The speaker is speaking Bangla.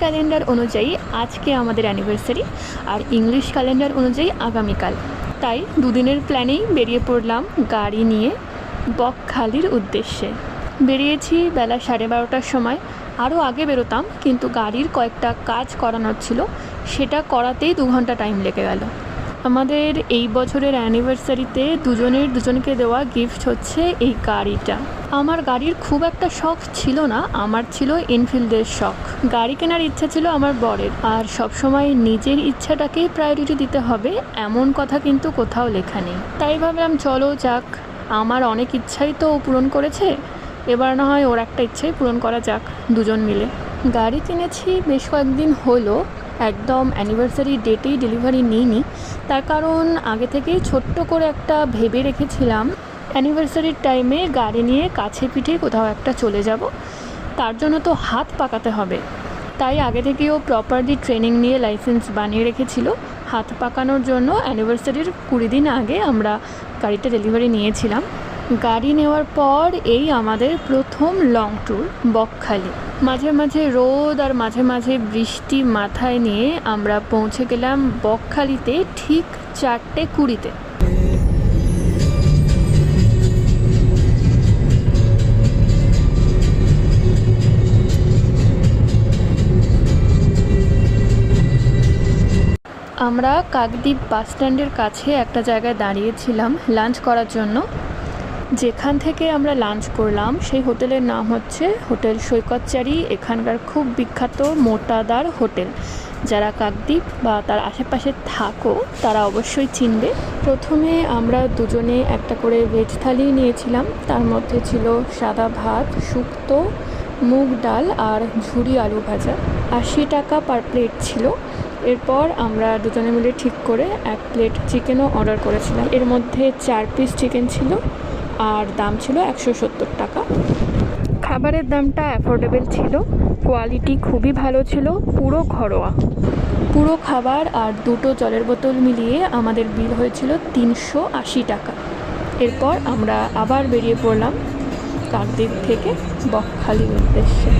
ক্যালেন্ডার অনুযায়ী আজকে আমাদের অ্যানিভার্সারি, আর ইংলিশ ক্যালেন্ডার অনুযায়ী আগামীকাল। তাই দুদিনের প্ল্যানেই বেরিয়ে পড়লাম গাড়ি নিয়ে বকখালির উদ্দেশ্যে। বেরিয়েছি বেলা 12:30টার সময়। আরও আগে বেরোতাম, কিন্তু গাড়ির কয়েকটা কাজ করানোর ছিল, সেটা করাতেই 2 ঘন্টা টাইম লেগে গেল। আমাদের এই বছরের অ্যানিভার্সারিতে দুজনকে দেওয়া গিফট হচ্ছে এই গাড়িটা। আমার গাড়ির খুব একটা শখ ছিল না, আমার ছিল এনফিল্ডের শখ। গাড়ি কেনার ইচ্ছা ছিল আমার বরের, আর সবসময় নিজের ইচ্ছাটাকেই প্রায়োরিটি দিতে হবে এমন কথা কিন্তু কোথাও লেখা নেই। তাই ভাবলাম চলো যাক, আমার অনেক ইচ্ছাই তো পূরণ করেছে, এবার না হয় ওর একটা ইচ্ছাই পূরণ করা যাক দুজন মিলে। গাড়ি কিনেছি বেশ কয়েকদিন হলো, একদম অ্যানিভার্সারি ডেটেই ডেলিভারি নিইনি। তার কারণ আগে থেকেই ছোট্ট করে একটা ভেবে রেখেছিলাম অ্যানিভার্সারির টাইমে গাড়ি নিয়ে কাছে পিঠে কোথাও একটা চলে যাব, তার জন্য তো হাত পাকাতে হবে। তাই আগে থেকেও প্রপারলি ট্রেনিং নিয়ে লাইসেন্স বানিয়ে রেখেছিল। হাত পাকানোর জন্য অ্যানিভার্সারির 20 দিন আগে আমরা গাড়িটা ডেলিভারি নিয়েছিলাম। গাড়ি নেওয়ার পর এই আমাদের প্রথম লং ট্যুর বকখালি। মাঝে মাঝে রোদ আর মাঝে মাঝে বৃষ্টি মাথায় নিয়ে আমরা পৌঁছে গেলাম বকখালিতে ঠিক 4:20-তে। আমরা কাকদ্বীপ বাস স্ট্যান্ডের কাছে একটা জায়গায় দাঁড়িয়েছিলাম লাঞ্চ করার জন্য। যেখান থেকে আমরা লাঞ্চ করলাম সেই হোটেলের নাম হচ্ছে হোটেল সৈকতচারী। এখানকার খুব বিখ্যাত মোটাদার হোটেল। যারা কাকদ্বীপ বা তার আশেপাশে থাকো তারা অবশ্যই চিনবে। প্রথমে আমরা দুজনে একটা করে ভেজ থালি নিয়েছিলাম। তার মধ্যে ছিল সাদা ভাত, শুক্তো, মুগ ডাল আর ঝুরি আলু ভাজা। 80 টাকা পার প্লেট ছিল। এরপর আমরা দুজনে মিলে ঠিক করে 1 প্লেট চিকেনও অর্ডার করেছিলাম। এর মধ্যে 4 পিস চিকেন ছিল আর দাম ছিল 170 টাকা। খাবারের দামটা অ্যাফোর্ডেবল ছিল, কোয়ালিটি খুবই ভালো ছিল, পুরো ঘরোয়া। পুরো খাবার আর 2টো জলের বোতল মিলিয়ে আমাদের বিল হয়েছিল 380 টাকা। এরপর আমরা আবার বেরিয়ে পড়লাম কাকদ্বীপ থেকে বকখালির উদ্দেশ্যে।